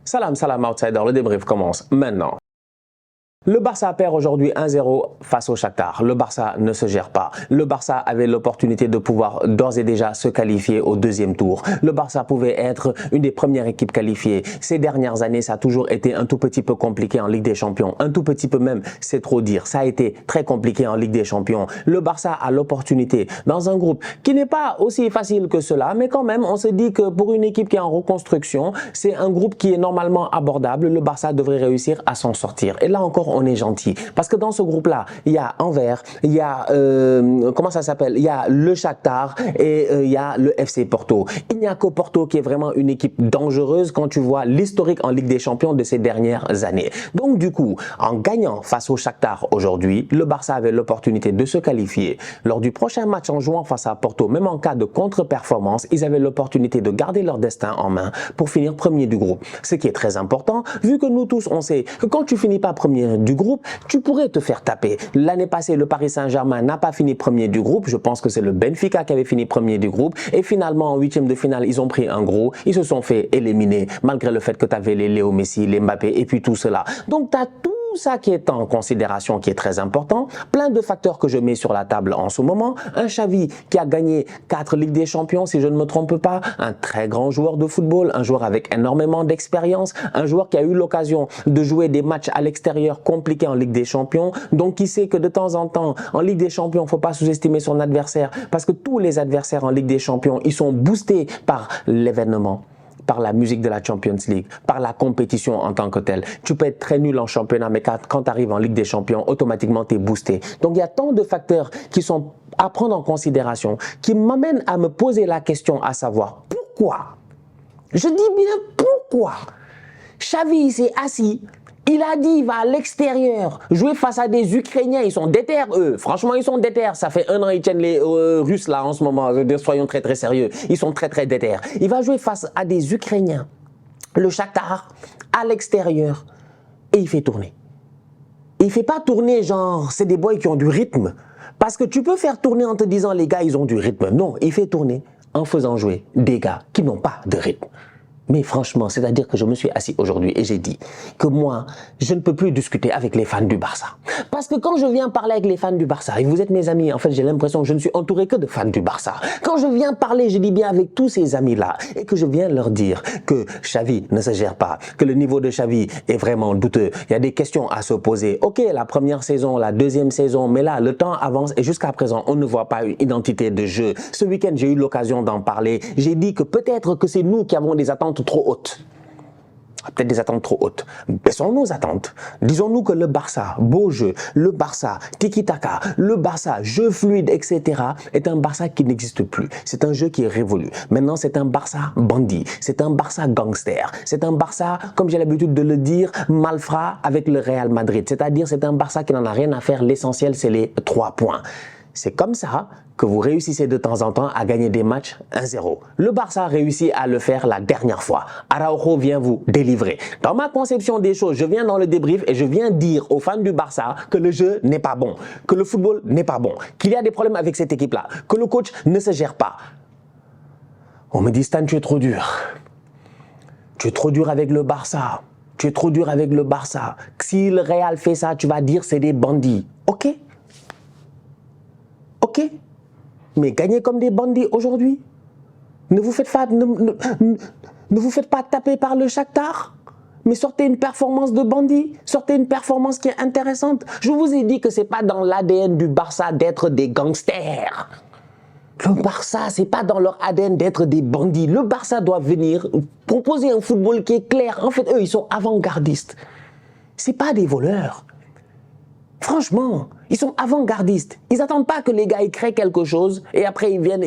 Salam, salam outsider, le débrief commence maintenant. Le Barça perd aujourd'hui 1-0 face au Shakhtar. Le Barça ne se gère pas. Le Barça avait l'opportunité de pouvoir d'ores et déjà se qualifier au deuxième tour. Le Barça pouvait être une des premières équipes qualifiées. Ces dernières années, ça a toujours été un tout petit peu compliqué en Ligue des Champions. Un tout petit peu même, c'est trop dire. Ça a été très compliqué en Ligue des Champions. Le Barça a l'opportunité dans un groupe qui n'est pas aussi facile que cela, mais quand même, on se dit que pour une équipe qui est en reconstruction, c'est un groupe qui est normalement abordable. Le Barça devrait réussir à s'en sortir. Et là encore, on est gentil. Parce que dans ce groupe-là, il y a Anvers, il y a, comment ça s'appelle? Il y a le Shakhtar et il y a le FC Porto. Il n'y a que Porto qui est vraiment une équipe dangereuse quand tu vois l'historique en Ligue des Champions de ces dernières années. Donc du coup, en gagnant face au Shakhtar aujourd'hui, le Barça avait l'opportunité de se qualifier. Lors du prochain match en jouant face à Porto, même en cas de contre-performance, ils avaient l'opportunité de garder leur destin en main pour finir premier du groupe. Ce qui est très important, vu que nous tous, on sait que quand tu finis pas premier du groupe, tu pourrais te faire taper. L'année passée, le Paris Saint-Germain n'a pas fini premier du groupe. Je pense que c'est le Benfica qui avait fini premier du groupe. Et finalement, en huitième de finale, ils ont pris un gros. Ils se sont fait éliminer, malgré le fait que tu avais les Léo Messi, les Mbappé et puis tout cela. Donc, tu as tout ça qui est en considération, qui est très important. Plein de facteurs que je mets sur la table en ce moment. Un Xavi qui a gagné 4 Ligues des Champions, si je ne me trompe pas. Un très grand joueur de football, un joueur avec énormément d'expérience, un joueur qui a eu l'occasion de jouer des matchs à l'extérieur compliqués en Ligue des Champions. Donc, qui sait que de temps en temps, en Ligue des Champions, il ne faut pas sous-estimer son adversaire parce que tous les adversaires en Ligue des Champions, ils sont boostés par l'événement, par la musique de la Champions League, par la compétition en tant que telle. Tu peux être très nul en championnat, mais quand tu arrives en Ligue des Champions, automatiquement, tu es boosté. Donc, il y a tant de facteurs qui sont à prendre en considération, qui m'amènent à me poser la question à savoir pourquoi, je dis bien pourquoi, Xavi s'est assis. Il a dit, il va à l'extérieur jouer face à des Ukrainiens. Ils sont déter, eux. Franchement, ils sont déter. Ça fait un an, ils tiennent les Russes, là, en ce moment. Soyons très, très sérieux. Ils sont très, très déter. Il va jouer face à des Ukrainiens. Le Shakhtar, à l'extérieur. Et il fait tourner. Et il ne fait pas tourner, genre, c'est des boys qui ont du rythme. Parce que tu peux faire tourner en te disant, les gars, ils ont du rythme. Non, il fait tourner en faisant jouer des gars qui n'ont pas de rythme. Mais franchement, c'est-à-dire que je me suis assis aujourd'hui et j'ai dit que moi, je ne peux plus discuter avec les fans du Barça. Parce que quand je viens parler avec les fans du Barça, et vous êtes mes amis, en fait, j'ai l'impression que je ne suis entouré que de fans du Barça. Quand je viens parler, je dis bien avec tous ces amis-là, et que je viens leur dire que Xavi ne se gère pas, que le niveau de Xavi est vraiment douteux. Il y a des questions à se poser. Ok, la première saison, la deuxième saison, mais là, le temps avance et jusqu'à présent, on ne voit pas une identité de jeu. Ce week-end, j'ai eu l'occasion d'en parler. J'ai dit que peut-être que c'est nous qui avons des attentes trop hautes. Peut-être des attentes trop hautes. Baissons nos attentes. Disons-nous que le Barça, beau jeu, le Barça, tiki-taka, le Barça, jeu fluide, etc. est un Barça qui n'existe plus. C'est un jeu qui est révolu. Maintenant, c'est un Barça bandit. C'est un Barça gangster. C'est un Barça, comme j'ai l'habitude de le dire, malfrat avec le Real Madrid. C'est-à-dire, c'est un Barça qui n'en a rien à faire. L'essentiel, c'est les 3 points. C'est comme ça que vous réussissez de temps en temps à gagner des matchs 1-0. Le Barça a réussi à le faire la dernière fois. Araujo vient vous délivrer. Dans ma conception des choses, je viens dans le débrief et je viens dire aux fans du Barça que le jeu n'est pas bon, que le football n'est pas bon, qu'il y a des problèmes avec cette équipe-là, que le coach ne se gère pas. On me dit, Stan, tu es trop dur. Tu es trop dur avec le Barça. Tu es trop dur avec le Barça. Si le Real fait ça, tu vas dire c'est des bandits. Ok. Ok, mais gagnez comme des bandits aujourd'hui. Ne vous faites pas taper par le Shakhtar, mais sortez une performance de bandit, sortez une performance qui est intéressante. Je vous ai dit que ce n'est pas dans l'ADN du Barça d'être des gangsters. Le Barça, ce n'est pas dans leur ADN d'être des bandits. Le Barça doit venir proposer un football qui est clair. En fait, eux, ils sont avant-gardistes. Ce n'est pas des voleurs. Franchement, ils sont avant-gardistes. Ils n'attendent pas que les gars ils créent quelque chose et après ils viennent.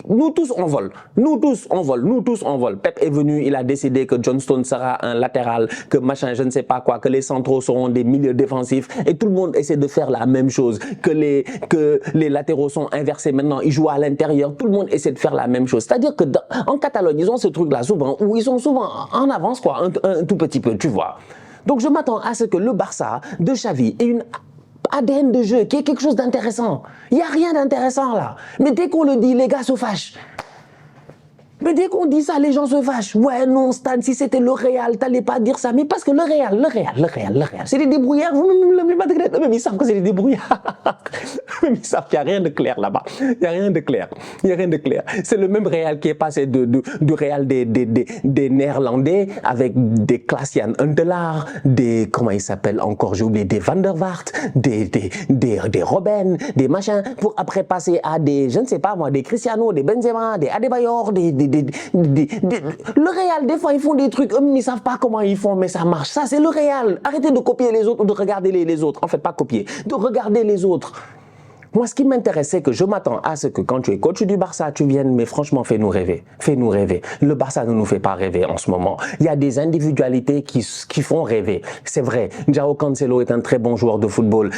Nous tous on vole. Nous tous on vole. Nous tous on vole. Pep est venu, il a décidé que John Stones sera un latéral, que machin, je ne sais pas quoi, que les centraux seront des milieux défensifs et tout le monde essaie de faire la même chose. Que les latéraux sont inversés maintenant, ils jouent à l'intérieur. Tout le monde essaie de faire la même chose. C'est-à-dire que en Catalogne, ils ont ce truc-là souvent où ils sont souvent en avance quoi, un tout petit peu, tu vois. Donc je m'attends à ce que le Barça de Xavi ait une ADN de jeu, qui est quelque chose d'intéressant. Il n'y a rien d'intéressant là. Mais dès qu'on le dit, les gars se fâchent. Mais dès qu'on dit ça, les gens se fâchent. Ouais, non, Stan, si c'était le Real, t'allais pas dire ça. Mais parce que le Real, c'est des débrouillards. Même ils savent que c'est des débrouillards. Même ils savent qu'il n'y a rien de clair là-bas. Il n'y a rien de clair. Il n'y a rien de clair. C'est le même Real qui est passé du Real des Néerlandais avec des Klaas-Jan Huntelaar, des, comment ils s'appellent encore, j'ai oublié, des Van der Vaart, des Robben, des machins, pour après passer à des, je ne sais pas moi, des Cristiano, des Benzema, des Adebayor, le Real, des fois, ils font des trucs, eux, ils ne savent pas comment ils font, mais ça marche. Ça, c'est le Real. Arrêtez de copier les autres ou de regarder les autres. En fait, pas copier, de regarder les autres. Moi, ce qui m'intéresse, c'est que je m'attends à ce que quand tu es coach du Barça, tu viennes, mais franchement, fais-nous rêver. Fais-nous rêver. Le Barça ne nous fait pas rêver en ce moment. Il y a des individualités qui font rêver. C'est vrai. João Cancelo est un très bon joueur de football.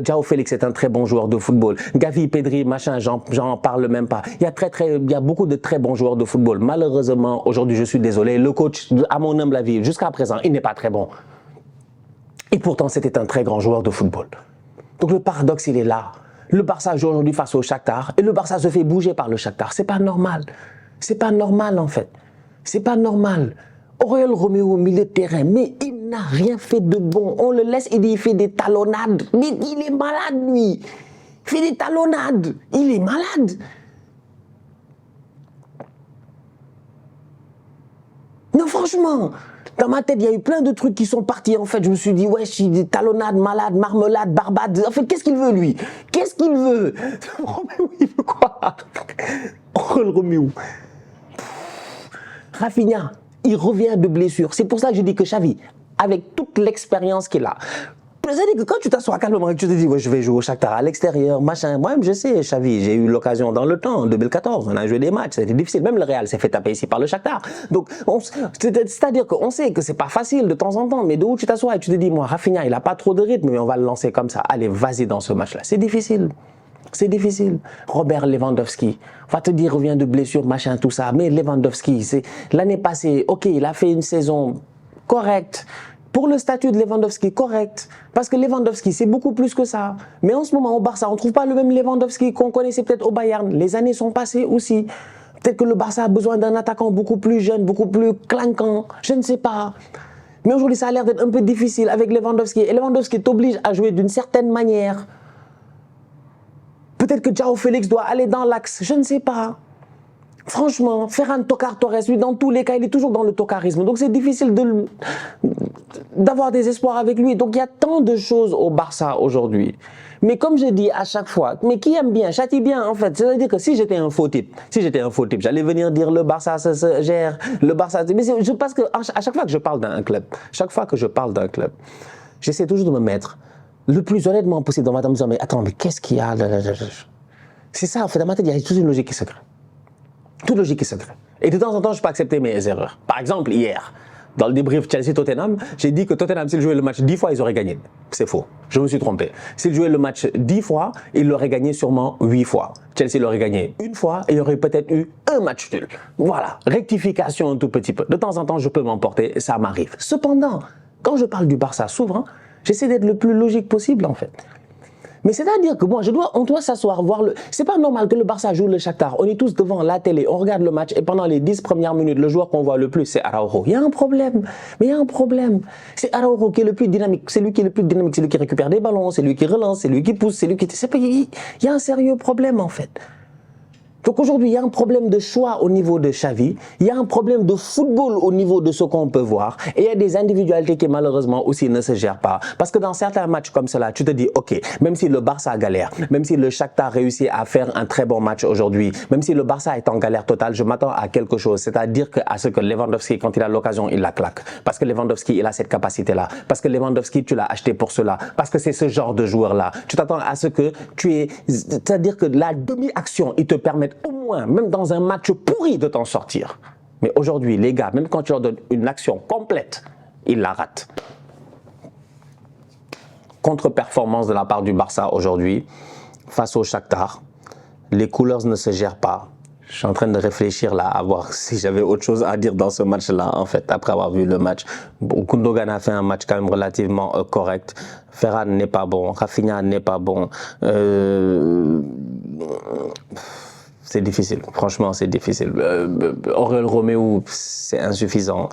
João Félix est un très bon joueur de football. Gavi, Pedri, machin, j'en parle même pas. Il y a beaucoup de très bons joueurs de football. Malheureusement, aujourd'hui, je suis désolé, le coach, à mon humble avis, jusqu'à présent, il n'est pas très bon. Et pourtant, c'était un très grand joueur de football. Donc le paradoxe, il est là. Le Barça joue aujourd'hui face au Shakhtar et le Barça se fait bouger par le Shakhtar. C'est pas normal. C'est pas normal en fait. C'est pas normal. Oriol Romeu au milieu de terrain, mais il n'a rien fait de bon. On le laisse, il fait des talonnades. Mais il est malade lui. Il fait des talonnades. Il est malade. Non franchement. Dans ma tête, il y a eu plein de trucs qui sont partis. En fait, je me suis dit, ouais, je suis des talonnades, malade, marmelade, barbade. En fait, qu'est-ce qu'il veut, lui? Qu'est-ce qu'il veut? Romeu, il veut quoi? Romeu. Rafinha, il revient de blessure. C'est pour ça que je dis que Xavi, avec toute l'expérience qu'il a, c'est-à-dire que quand tu t'assois calmement et que tu te dis, ouais, je vais jouer au Shakhtar à l'extérieur, machin, moi-même, je sais, Xavi, j'ai eu l'occasion dans le temps, en 2014, on a joué des matchs, c'était difficile. Même le Real s'est fait taper ici par le Shakhtar. Donc, c'est-à-dire qu'on sait que c'est pas facile de temps en temps, mais de où tu t'assois et tu te dis, moi, Rafinha, il a pas trop de rythme, mais on va le lancer comme ça. Allez, vas-y dans ce match-là. C'est difficile. C'est difficile. Robert Lewandowski, on va te dire, revient de blessure, machin, tout ça. Mais Lewandowski, l'année passée, ok, il a fait une saison correcte. Pour le statut de Lewandowski, correct. Parce que Lewandowski, c'est beaucoup plus que ça. Mais en ce moment, au Barça, on ne trouve pas le même Lewandowski qu'on connaissait peut-être au Bayern. Les années sont passées aussi. Peut-être que le Barça a besoin d'un attaquant beaucoup plus jeune, beaucoup plus clinquant. Je ne sais pas. Mais aujourd'hui, ça a l'air d'être un peu difficile avec Lewandowski. Et Lewandowski t'oblige à jouer d'une certaine manière. Peut-être que João Félix doit aller dans l'axe. Je ne sais pas. Franchement, Ferran Torres, lui, dans tous les cas, il est toujours dans le tocarisme. Donc, c'est difficile d'avoir des espoirs avec lui. Donc, il y a tant de choses au Barça aujourd'hui. Mais comme je dis à chaque fois, mais qui aime bien, châtie bien, en fait. C'est-à-dire que si j'étais un faux type, j'allais venir dire le Barça se gère, le Barça... Mais je pense que à chaque fois que je parle d'un club, j'essaie toujours de me mettre le plus honnêtement possible dans ma tête en me disant, mais attends, mais qu'est-ce qu'il y a? C'est ça, en fait, dans ma tête, il y a toute une logique qui se crée. Toute logique qui se crée. Et de temps en temps, je peux accepter mes erreurs. Par exemple, hier, dans le débrief Chelsea-Tottenham, j'ai dit que Tottenham, s'ils jouaient le match 10 fois, ils auraient gagné. C'est faux. Je me suis trompé. S'ils jouaient le match 10 fois, ils l'auraient gagné sûrement 8 fois. Chelsea l'aurait gagné une fois et il y aurait peut-être eu un match nul. Voilà. Rectification un tout petit peu. De temps en temps, je peux m'emporter. Ça m'arrive. Cependant, quand je parle du Barça souverain, j'essaie d'être le plus logique possible, en fait. Mais c'est-à-dire que moi, on doit s'asseoir, voir le... C'est pas normal que le Barça joue le Shakhtar. On est tous devant la télé, on regarde le match et pendant les 10 premières minutes, le joueur qu'on voit le plus, c'est Araujo. Il y a un problème. Mais il y a un problème. C'est Araujo qui est le plus dynamique. C'est lui qui est le plus dynamique. C'est lui qui récupère des ballons. C'est lui qui relance. C'est lui qui pousse. C'est lui qui... Il y a un sérieux problème, en fait. Donc aujourd'hui, il y a un problème de choix au niveau de Xavi, il y a un problème de football au niveau de ce qu'on peut voir, et il y a des individualités qui malheureusement aussi ne se gèrent pas. Parce que dans certains matchs comme cela, tu te dis, ok, même si le Barça galère, même si le Shakhtar réussit à faire un très bon match aujourd'hui, même si le Barça est en galère totale, je m'attends à quelque chose, c'est-à-dire à ce que Lewandowski, quand il a l'occasion, il la claque. Parce que Lewandowski, il a cette capacité-là. Parce que Lewandowski, tu l'as acheté pour cela. Parce que c'est ce genre de joueur-là. Tu t'attends à ce que tu aies, c'est-à-dire que la demi-action, il te permet au moins, même dans un match pourri, de t'en sortir. Mais aujourd'hui, les gars, même quand tu leur donnes une action complète, ils la ratent. Contre-performance de la part du Barça aujourd'hui, face au Shakhtar. Les couleurs ne se gèrent pas. Je suis en train de réfléchir là, à voir si j'avais autre chose à dire dans ce match-là, en fait, après avoir vu le match. Bon, Gundogan a fait un match quand même relativement correct. Ferran n'est pas bon, Rafinha n'est pas bon. c'est difficile. Franchement, c'est difficile. Aurel Roméo, c'est insuffisant.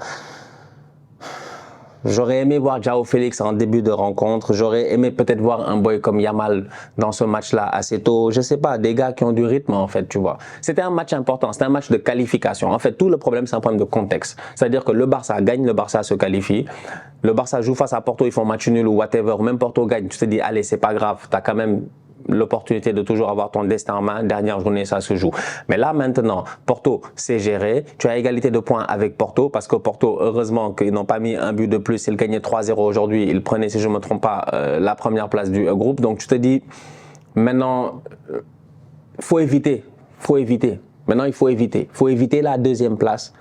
J'aurais aimé voir João Félix en début de rencontre. J'aurais aimé peut-être voir un boy comme Yamal dans ce match-là assez tôt. Je sais pas, des gars qui ont du rythme en fait, tu vois. C'était un match important, c'était un match de qualification. En fait, tout le problème, c'est un problème de contexte. C'est-à-dire que le Barça gagne, le Barça se qualifie. Le Barça joue face à Porto, ils font match nul ou whatever. Même Porto gagne, tu te dis, allez, c'est pas grave, t'as quand même l'opportunité de toujours avoir ton destin en main. Dernière journée, ça se joue. Mais là, maintenant, Porto, c'est géré. Tu as égalité de points avec Porto parce que Porto, heureusement qu'ils n'ont pas mis un but de plus. Ils gagnaient 3-0 aujourd'hui. Ils prenaient, si je ne me trompe pas, la première place du groupe. Donc, tu te dis, maintenant, faut éviter. Maintenant, il faut éviter. Il faut éviter la deuxième place.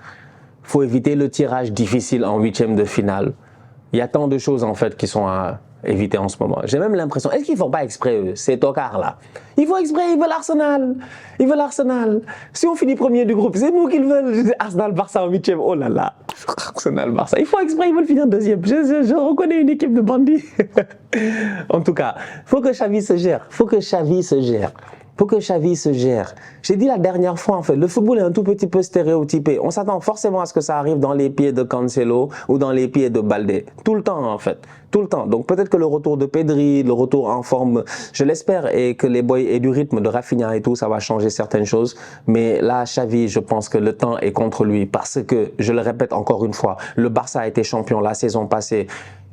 Il faut éviter le tirage difficile en huitième de finale. Il y a tant de choses, en fait, qui sont à éviter en ce moment. J'ai même l'impression, est-ce qu'ils ne font pas exprès, eux, ces tocards-là? Ils font exprès, ils veulent Arsenal. Ils veulent Arsenal. Si on finit premier du groupe, c'est nous qu'ils veulent. Arsenal-Barça en huitième, oh là là. Arsenal-Barça. Ils font exprès, ils veulent finir deuxième. Je reconnais une équipe de bandits. En tout cas, il faut que Xavi se gère. Il faut que Xavi se gère. Pour que Xavi se gère. J'ai dit la dernière fois, en fait, le football est un tout petit peu stéréotypé. On s'attend forcément à ce que ça arrive dans les pieds de Cancelo ou dans les pieds de Baldé. Tout le temps, en fait. Tout le temps. Donc peut-être que le retour de Pedri, le retour en forme, je l'espère, et que les boys aient du rythme de Rafinha et tout, ça va changer certaines choses. Mais là, Xavi, je pense que le temps est contre lui parce que, je le répète encore une fois, le Barça a été champion la saison passée.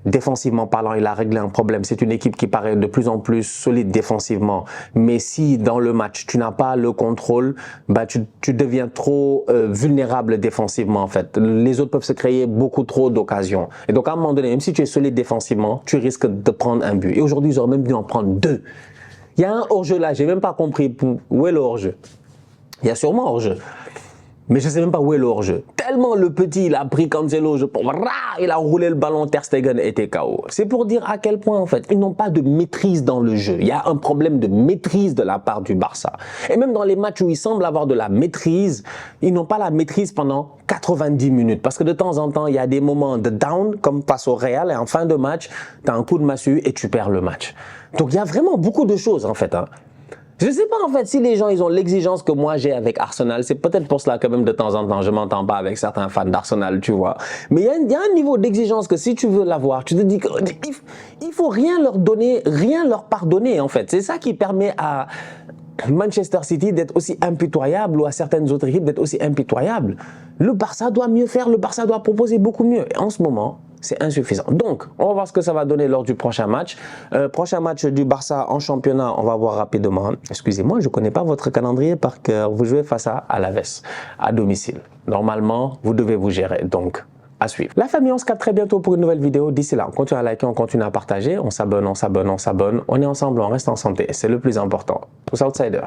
Défensivement parlant, il a réglé un problème. C'est une équipe qui paraît de plus en plus solide défensivement. Mais si dans le match, tu n'as pas le contrôle, bah tu deviens trop vulnérable défensivement en fait. Les autres peuvent se créer beaucoup trop d'occasions. Et donc à un moment donné, même si tu es solide défensivement, tu risques de prendre un but. Et aujourd'hui, ils auraient même dû en prendre deux. Il y a un hors-jeu là, j'ai même pas compris où est le hors-jeu. Il y a sûrement hors-jeu. Mais je ne sais même pas où est le hors-jeu. Tellement le petit, il a pris Cancelo, il a roulé le ballon, Ter Stegen était KO. C'est pour dire à quel point, en fait, ils n'ont pas de maîtrise dans le jeu. Il y a un problème de maîtrise de la part du Barça. Et même dans les matchs où ils semblent avoir de la maîtrise, ils n'ont pas la maîtrise pendant 90 minutes. Parce que de temps en temps, il y a des moments de down, comme face au Real, et en fin de match, tu as un coup de massue et tu perds le match. Donc il y a vraiment beaucoup de choses, en fait, hein. Je ne sais pas en fait si les gens ils ont l'exigence que moi j'ai avec Arsenal. C'est peut-être pour cela que même de temps en temps je m'entends pas avec certains fans d'Arsenal, tu vois. Mais il y a un niveau d'exigence que si tu veux l'avoir, tu te dis qu'il faut rien leur donner, rien leur pardonner en fait. C'est ça qui permet à Manchester City d'être aussi impitoyable ou à certaines autres équipes d'être aussi impitoyables. Le Barça doit mieux faire, le Barça doit proposer beaucoup mieux. Et en ce moment, c'est insuffisant. Donc, on va voir ce que ça va donner lors du prochain match. Prochain match du Barça en championnat, on va voir rapidement. Excusez-moi, je ne connais pas votre calendrier par cœur. Vous jouez face à Alaves, à domicile. Normalement, vous devez vous gérer. Donc, à suivre. La famille, on se capte très bientôt pour une nouvelle vidéo. D'ici là, on continue à liker, on continue à partager. On s'abonne, on s'abonne, on s'abonne. On est ensemble, on reste en santé. C'est le plus important. Tous outsiders.